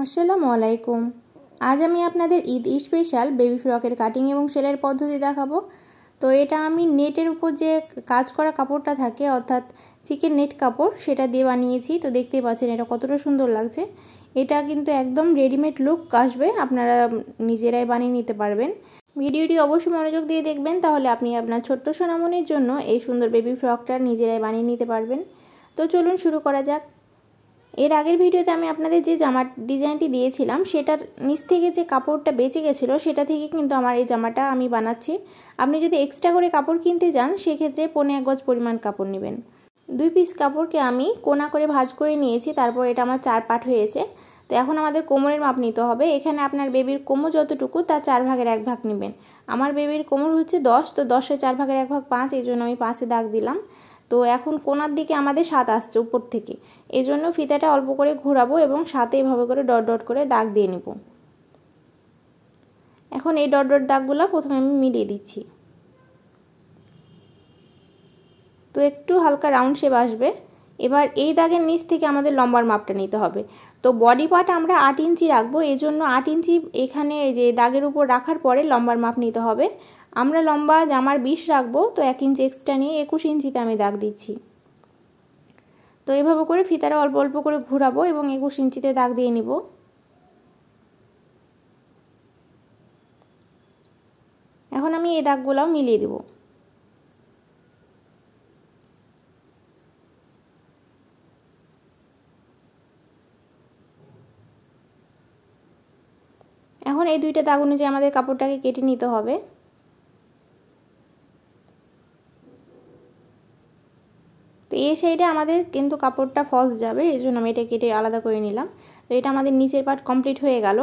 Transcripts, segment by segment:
আসসালামু আলাইকুম। আজ আমি আপনাদের ঈদ স্পেশাল বেবি ফ্রকের কাটিং এবং সেলাইয়ের পদ্ধতি দেখাবো। তো এটা আমি নেটের উপর যে কাজ করা কাপড়টা থাকে অর্থাৎ চিকেন নেট কাপড় সেটা দিয়ে বানিয়েছি। তো দেখতেই পাচ্ছেন এটা কতটা সুন্দর লাগছে। এটা কিন্তু একদম রেডিমেড লুক আসবে, আপনারা নিজেরাই বানিয়ে নিতে পারবেন। ভিডিওটি অবশ্যই মনোযোগ দিয়ে দেখবেন, তাহলে আপনি আপনার ছোট্ট সোনামণির জন্য এই সুন্দর বেবি ফ্রকটা নিজেরাই বানিয়ে নিতে পারবেন। তো চলুন শুরু করা যাক। এর আগের ভিডিওতে আমি আপনাদের যে জামার ডিজাইনটি দিয়েছিলাম সেটার নিচ থেকে যে কাপড়টা বেঁচে গেছিলো সেটা থেকে কিন্তু আমার এই জামাটা আমি বানাচ্ছি। আপনি যদি এক্সট্রা করে কাপড় কিনতে যান সেক্ষেত্রে 1.25 গজ পরিমাণ কাপড় নেবেন। 2 পিস কাপড়কে আমি কোনা করে ভাঁজ করে নিয়েছি, তারপর এটা আমার 4 পার্ট হয়েছে। তো এখন আমাদের কোমরের মাপ নিতে হবে। এখানে আপনার বেবির কোমর যতটুকু তার 4 ভাগের 1 ভাগ নেবেন। আমার বেবির কোমর হচ্ছে 10, তো 10-এর 4 ভাগের 1 ভাগ 5, এই জন্য আমি 5-এ দাগ দিলাম। তো এখন কোনার দিকে আমাদের 7 আসছে উপর থেকে, এই জন্য ফিতাটা অল্প করে ঘোরাবো এবং 7-এ এভাবে করে ডট ডট করে দাগ দিয়ে নেব। এখন এই ডট ডট দাগগুলো প্রথমে আমি মিলিয়ে দিচ্ছি। তো একটু হালকা রাউন্ড শেপ আসবে। এবার এই দাগের নিচ থেকে আমাদের লম্বার মাপটা নিতে হবে। তো বডি পার্ট আমরা 8 ইঞ্চি রাখবো, এই জন্য 8 ইঞ্চি এখানে যে দাগের উপর রাখার পরে লম্বার মাপ নিতে হবে। আমরা লম্বা জামার 20 রাখবো, তো 1 ইঞ্চি এক্সট্রা নিয়ে 21 ইঞ্চিতে আমি দাগ দিচ্ছি। তো এইভাবে করে ফিতাটা অল্প অল্প করে ঘোরাবো এবং 21 ইঞ্চিতে দাগ দিয়ে নিব। এখন আমি এই দাগগুলোও মিলিয়ে দেব। এখন এই দুইটা দাগ অনুযায়ী আমাদের কাপড়টাকে কেটে নিতে হবে। তো এই সাইডে আমাদের কিন্তু কাপড়টা ফলস যাবে, এই জন্য আমি এটা কেটে আলাদা করে নিলাম। তো এটা আমাদের নিচের পার্ট কমপ্লিট হয়ে গেল।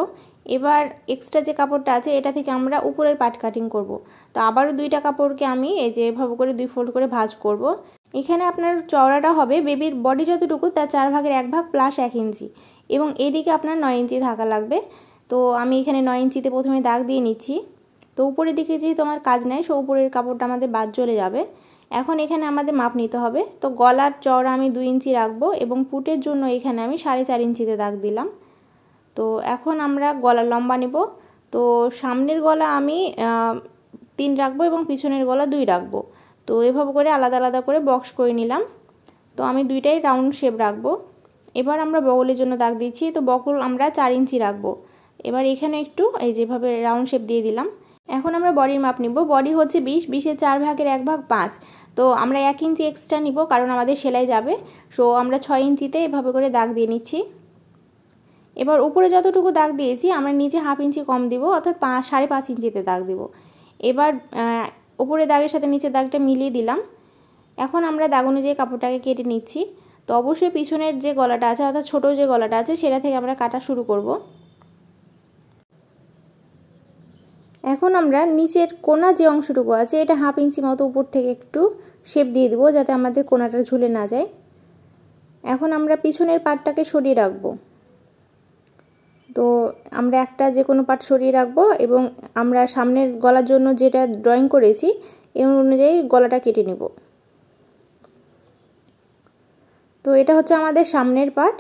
এবার এক্সট্রা যে কাপড়টা আছে এটা থেকে আমরা উপরের পার্ট কাটিং করব। তো আবারও দুইটা কাপড়কে আমি এই যে এভাবে করে 2 ফোল্ড করে ভাঁজ করব। এখানে আপনার চওড়াটা হবে বেবির বডি যতটুকু তার 4 ভাগের 1 ভাগ প্লাস 1 ইঞ্চি, এবং এদিকে আপনার 9 ইঞ্চি থাকা লাগবে। তো আমি এখানে 9 ইঞ্চিতে প্রথমে দাগ দিয়ে নিচ্ছি। তো উপরের দিকে যেহেতু আমার কাজ নেই, সো উপরের কাপড়টা আমাদের বাদ চলে যাবে। এখন এখানে আমাদের মাপ নিতে হবে। তো গলার চওড়া আমি 2 ইঞ্চি রাখবো এবং পুটের জন্য এখানে আমি 4.5 ইঞ্চিতে দাগ দিলাম। তো এখন আমরা গলা লম্বা নেব। তো সামনের গলা আমি 3 রাখবো এবং পিছনের গলা 2 রাখবো। তো এভাবে করে আলাদা আলাদা করে বক্স করে নিলাম। তো আমি দুইটাই রাউন্ড শেপ রাখবো। এবার আমরা বগলের জন্য দাগ দিচ্ছি। তো বগল আমরা 4 ইঞ্চি রাখবো। এবার এখানে একটু এই যেভাবে রাউন্ড শেপ দিয়ে দিলাম। এখন আমরা বডির মাপ নিব। বডি হচ্ছে 20, 20-এর 4 ভাগের 1 ভাগ 5। তো আমরা 1 ইঞ্চি এক্সট্রা নিব কারণ আমাদের সেলাই যাবে। সো আমরা 6 ইঞ্চিতে এভাবে করে দাগ দিয়ে নিচ্ছি। এবার উপরে যতটুকু দাগ দিয়েছি আমরা নিচে 1/2 ইঞ্চি কম দিব, অর্থাৎ 5.5 ইঞ্চিতে দাগ দিব। এবার উপরে দাগের সাথে নিচের দাগটা মিলিয়ে দিলাম। এখন আমরা দাগ অনুযায়ী কাপড়টাকে কেটে নিচ্ছি। তো অবশ্যই পিছনের যে গলাটা আছে অর্থাৎ ছোটো যে গলাটা আছে সেটা থেকে আমরা কাটা শুরু করব। এখন আমরা নিচের কোনা যে অংশটুকু আছে এটা 1/2 ইঞ্চি মতো উপর থেকে একটু শেপ দিয়ে দেবো যাতে আমাদের কোনাটা ঝুলে না যায়। এখন আমরা পিছনের পার্টটাকে সরিয়ে রাখবো। তো আমরা একটা যে কোনো পার্ট সরিয়ে রাখবো এবং আমরা সামনের গলার জন্য যেটা ড্রয়িং করেছি এই অনুযায়ী গলাটা কেটে নেব। তো এটা হচ্ছে আমাদের সামনের পার্ট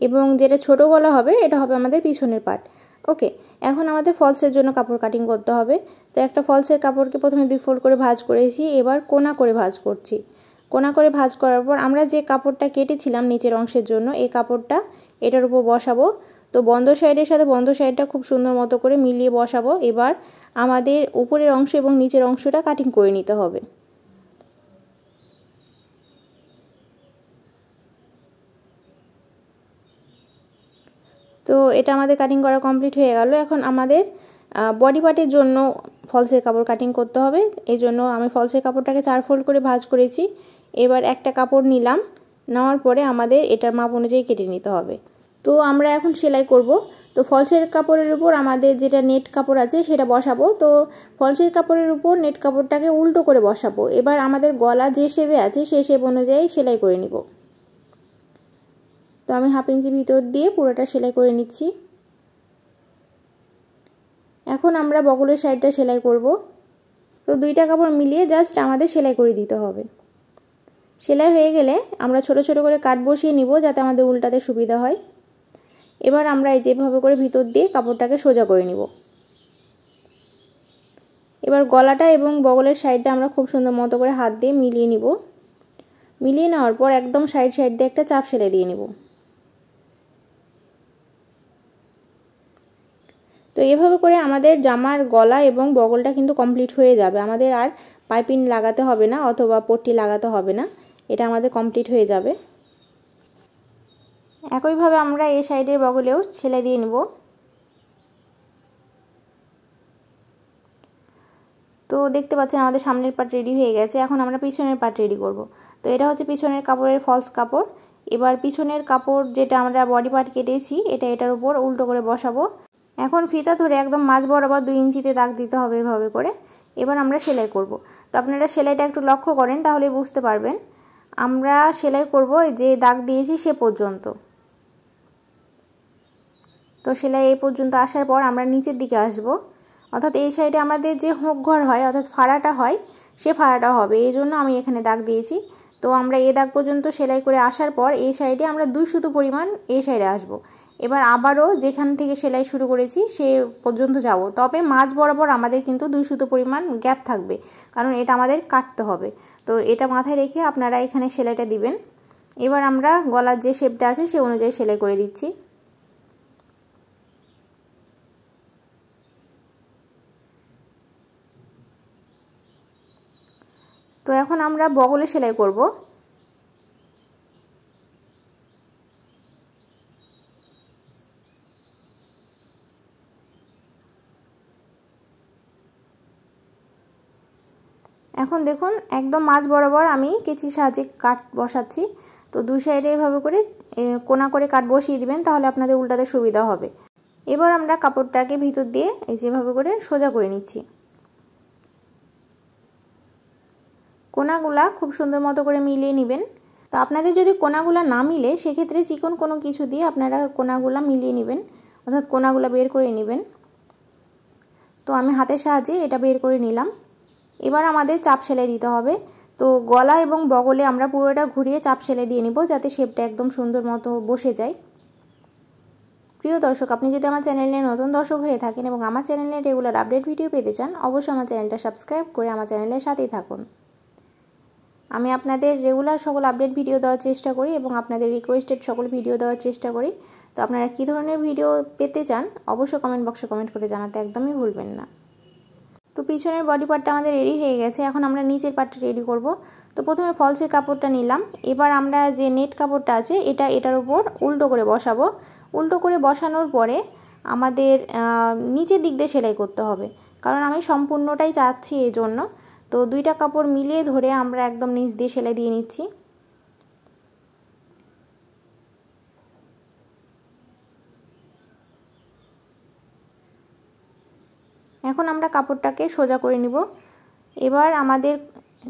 এবং যেটা ছোট গলা হবে এটা হবে আমাদের পিছনের পার্ট। ওকে, এখন আমাদের ফলসের জন্য কাপড় কাটিং করতে হবে। তো একটা ফলসের কাপড়কে প্রথমে 2 ফোল্ড করে ভাঁজ করেছি, এবার কোনা করে ভাঁজ করছি। কোনা করে ভাঁজ করার পর আমরা যে কাপড়টা কেটেছিলাম নিচের অংশের জন্য এই কাপড়টা এটার উপর বসাবো। তো বন্ধ সাইডের সাথে বন্ধ সাইডটা খুব সুন্দর মতো করে মিলিয়ে বসাবো। এবার আমাদের উপরের অংশ এবং নিচের অংশটা কাটিং করে নিতে হবে। তো এটা আমাদের কাটিং করা কমপ্লিট হয়ে গেল। এখন আমাদের বডি পার্টের জন্য ফলসের কাপড় কাটিং করতে হবে। এই জন্য আমি ফলসের কাপড়টাকে 4 ফোল্ড করে ভাঁজ করেছি। এবার একটা কাপড় নিলাম, নেওয়ার পরে আমাদের এটার মাপ অনুযায়ী কেটে নিতে হবে। তো আমরা এখন সেলাই করব। তো ফলসের কাপড়ের উপর আমাদের যেটা নেট কাপড় আছে সেটা বসাবো। তো ফলসের কাপড়ের উপর নেট কাপড়টাকে উল্টো করে বসাবো। এবার আমাদের গলা যে শেপে আছে সেই শেপ অনুযায়ী সেলাই করে নিব। তো আমি 1/2 ইঞ্চি ভিতর দিয়ে পুরোটা সেলাই করে নিচ্ছি। এখন আমরা বগলের সাইডটা সেলাই করব। তো দুইটা কাপড় মিলিয়ে জাস্ট আমাদের সেলাই করে দিতে হবে। সেলাই হয়ে গেলে আমরা ছোট ছোট করে কাট বসিয়ে নিব যাতে আমাদের উল্টাতে সুবিধা হয়। এবার আমরা এই যেভাবে করে ভিতর দিয়ে কাপড়টাকে সোজা করে নিব। এবার গলাটা এবং বগলের সাইডটা আমরা খুব সুন্দর মতো করে হাত দিয়ে মিলিয়ে নিব। মিলিয়ে নেওয়ার পর একদম সাইড দিয়ে একটা চাপ সেলাই দিয়ে নিব। তো এভাবে করে আমাদের জামার গলা এবং বগলটা কিন্তু কমপ্লিট হয়ে যাবে। আমাদের আর পাইপিং লাগাতে হবে না অথবা পট্টি লাগাতে হবে না, এটা আমাদের কমপ্লিট হয়ে যাবে। একইভাবে আমরা এই সাইডের বগলেও সেলাই দিয়ে নেব। তো দেখতে পাচ্ছেন আমাদের সামনের পার্ট রেডি হয়ে গেছে। এখন আমরা পিছনের পার্ট রেডি করব। তো এটা হচ্ছে পিছনের কাপড়ের ফলস কাপড়। এবার পিছনের কাপড় যেটা আমরা বডি পার্ট কেটেছি এটার উপর উল্টো করে বসাবো। এখন ফিতা ধরে একদম মাঝ বরাবর 2 ইঞ্চিতে দাগ দিতে হবে এভাবে করে। এবার আমরা সেলাই করব। তো আপনারা সেলাইটা একটু লক্ষ্য করেন তাহলে বুঝতে পারবেন। আমরা সেলাই করব যে দাগ দিয়েছি সে পর্যন্ত। তো সেলাই এই পর্যন্ত আসার পর আমরা নিচের দিকে আসব, অর্থাৎ এই সাইডে আমাদের যে হুক ঘর হয় অর্থাৎ ফাড়াটা হয় সে ফাড়াটা হবে, এই জন্য আমি এখানে দাগ দিয়েছি। তো আমরা এই দাগ পর্যন্ত সেলাই করে আসার পর এই সাইডে আমরা 2 সুতো পরিমাণ এই সাইডে আসব। এবার আবারও যেখান থেকে সেলাই শুরু করেছি সে পর্যন্ত যাব, তবে মাঝ বরাবর আমাদের কিন্তু 2 সুতো পরিমাণ গ্যাপ থাকবে, কারণ এটা আমাদের কাটতে হবে। তো এটা মাথায় রেখে আপনারা এখানে সেলাইটা দিবেন। এবার আমরা গলার যে শেপটা আছে সে অনুযায়ী সেলাই করে দিচ্ছি। তো এখন আমরা বগলে সেলাই করব। এখন দেখুন একদম মাঝ বরাবর আমি কেচির সাহায্যে কাট বসাচ্ছি। তো দুই সাইডে এভাবে করে কোনা করে কাট বসিয়ে দিবেন, তাহলে আপনাদের উল্টাতে সুবিধা হবে। এবার আমরা কাপড়টাকে ভিতর দিয়ে এই যেভাবে করে সোজা করে নিচ্ছি। কোনাগুলা খুব সুন্দর মতো করে মিলিয়ে নেবেন। তো আপনাদের যদি কোনাগুলা না মিলে সেক্ষেত্রে চিকন কোনো কিছু দিয়ে আপনারা কোনাগুলা মিলিয়ে নেবেন, অর্থাৎ কোনাগুলা বের করে নেবেন। তো আমি হাতের সাহায্যে এটা বের করে নিলাম। এবার আমাদের চাপ সেলাই দিতে হবে। তো গলা এবং বগলে আমরা পুরোটা ঘুরিয়ে চাপ সেলাই দিয়ে নিব, যাতে শেপটা একদম সুন্দর মতো বসে যায়। প্রিয় দর্শক, আপনি যদি আমার চ্যানেলে নতুন দর্শক হয়ে থাকেন এবং আমার চ্যানেলে রেগুলার আপডেট ভিডিও পেতে চান, অবশ্যই আমার চ্যানেলটা সাবস্ক্রাইব করে আমার চ্যানেলের সাথেই থাকুন। আমি আপনাদের রেগুলার সকল আপডেট ভিডিও দেওয়ার চেষ্টা করি এবং আপনাদের রিকোয়েস্টেড সকল ভিডিও দেওয়ার চেষ্টা করি। তো আপনারা কী ধরনের ভিডিও পেতে চান অবশ্যই কমেন্ট বক্সে কমেন্ট করে জানাতে একদমই ভুলবেন না। তো পিছনের বডি পার্টটা আমাদের রেডি হয়ে গেছে। এখন আমরা নিচের পার্টটা রেডি করব। তো প্রথমে ফলসের কাপড়টা নিলাম। এবার আমরা যে নেট কাপড়টা আছে এটার উপর উল্টো করে বসাবো। উল্টো করে বসানোর পরে আমাদের নিচের দিক দিয়ে সেলাই করতে হবে, কারণ আমি সম্পূর্ণটাই চাচ্ছি এই জন্য। তো দুইটা কাপড় মিলিয়ে ধরে আমরা একদম নিচ দিয়ে সেলাই দিয়ে নিচ্ছি। এখন আমরা কাপড়টাকে সোজা করে নিব। এবার আমাদের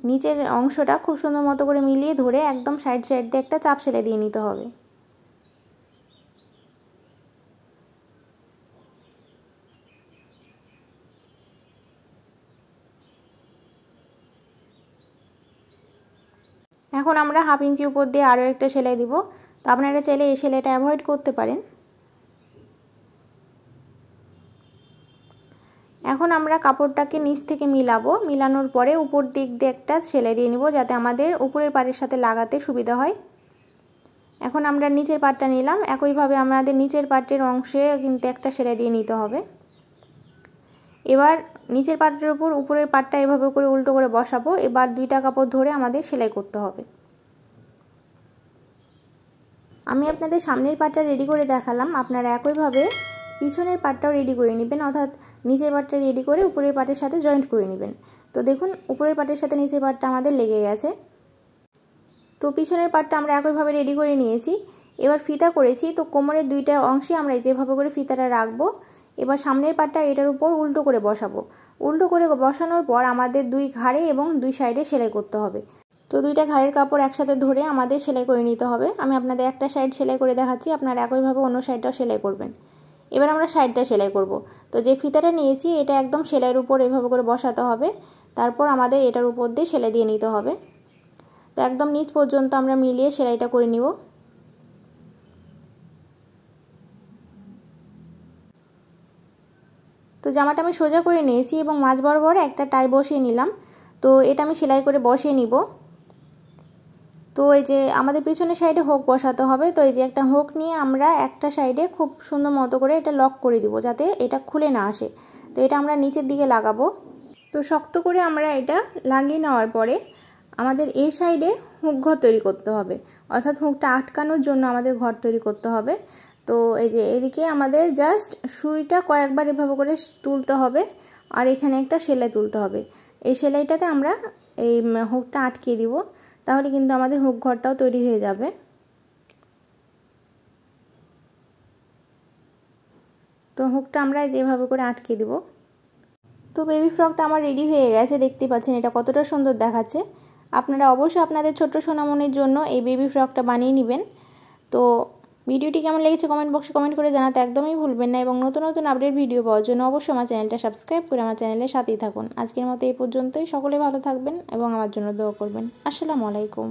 নিচের অংশটা খুব সুন্দর মতো করে মিলিয়ে ধরে একদম সাইড দিয়ে একটা চাপ সেলাই দিয়ে নিতে হবে। এখন আমরা 1/2 ইঞ্চি উপর দিয়ে আরও একটা সেলাই দিব। তো আপনারা চাইলে এই সেলাইটা অ্যাভয়েড করতে পারেন। এখন আমরা কাপড়টাকে নিচ থেকে মিলাবো। মিলানোর পরে উপর দিক দিয়ে একটা সেলাই দিয়ে নিব, যাতে আমাদের উপরের পাড়ের সাথে লাগাতে সুবিধা হয়। এখন আমরা নিচের পাটটা নিলাম। একইভাবে আমাদের নিচের পাটের অংশে কিন্তু একটা সেলাই দিয়ে নিতে হবে। এবার নিচের পাটের উপর উপরের পাটটা এভাবে করে উল্টো করে বসাবো। এবার দুইটা কাপড় ধরে আমাদের সেলাই করতে হবে। আমি আপনাদের সামনের পাটটা রেডি করে দেখালাম, আপনারা একইভাবে পিছনের পাটটাও রেডি করে নেবেন, অর্থাৎ নিচের পাটটা রেডি করে উপরের পাটের সাথে জয়েন্ট করে নেবেন। তো দেখুন উপরের পাটের সাথে নিচের পাটটা আমাদের লেগে গেছে। তো পিছনের পাটটা আমরা একইভাবে রেডি করে নিয়েছি। এবার ফিতা করেছি, তো কোমরের দুইটা অংশে আমরা যেভাবে করে ফিতাটা রাখবো। এবার সামনের পাটটা এটার উপর উল্টো করে বসাবো। উল্টো করে বসানোর পর আমাদের দুই ঘাড়ে এবং দুই সাইডে সেলাই করতে হবে। তো দুইটা ঘাড়ের কাপড় একসাথে ধরে আমাদের সেলাই করে নিতে হবে। আমি আপনাদের একটা সাইড সেলাই করে দেখাচ্ছি, আপনারা একইভাবে অন্য সাইডটাও সেলাই করবেন। এবার আমরা সাইডটা সেলাই করব। তো যে ফিতাটা নিয়েছি এটা একদম সেলাইয়ের উপর এভাবে করে বসাতে হবে, তারপর আমাদের এটার উপর দিয়ে সেলাই দিয়ে নিতে হবে। তো একদম নিচ পর্যন্ত আমরা মিলিয়ে সেলাইটা করে নিব। তো জামাটা আমি সোজা করে নিয়েছি এবং মাঝ বরাবর একটা টাই বসিয়ে নিলাম। তো এটা আমি সেলাই করে বসিয়ে নিব। তো এই যে আমাদের পিছনের সাইডে হুক বসাতে হবে। তো এই যে একটা হুক নিয়ে আমরা একটা সাইডে খুব সুন্দর মতো করে এটা লক করে দিব যাতে এটা খুলে না আসে। তো এটা আমরা নিচের দিকে লাগাবো। তো শক্ত করে আমরা এটা লাগিয়ে নেওয়ার পরে আমাদের এই সাইডে হুক ঘর তৈরি করতে হবে, অর্থাৎ হুকটা আটকানোর জন্য আমাদের ঘর তৈরি করতে হবে। তো এই যে এদিকে আমাদের জাস্ট সুইটা কয়েকবার এভাবে করে তুলতে হবে আর এখানে একটা সেলাই তুলতে হবে। এই সেলাইটাতে আমরা এই হুকটা আটকে দিব, তাহলে কিন্তু আমাদের হুক ঘরটাও তৈরি হয়ে যাবে। তো হুকটা আমরা যেভাবে করে আটকে দিব। তো বেবি ফ্রকটা আমার রেডি হয়ে গেছে, দেখতে পাচ্ছেন এটা কতটা সুন্দর দেখাচ্ছে। আপনারা অবশ্যই আপনাদের ছোট্ট সোনামণির জন্য এই বেবি ফ্রকটা বানিয়ে নেবেন। তো ভিডিওটি কেমন লেগেছে কমেন্ট বক্সে কমেন্ট করে জানাতে একদমই ভুলবেন না এবং নতুন নতুন আপডেট ভিডিও পাওয়ার জন্য অবশ্যই আমার চ্যানেলটা সাবস্ক্রাইব করে আমার চ্যানেলের সাথেই থাকুন। আজকের মতো এই পর্যন্তই। সকলে ভালো থাকবেন এবং আমার জন্য দোয়া করবেন। আসসালামু আলাইকুম।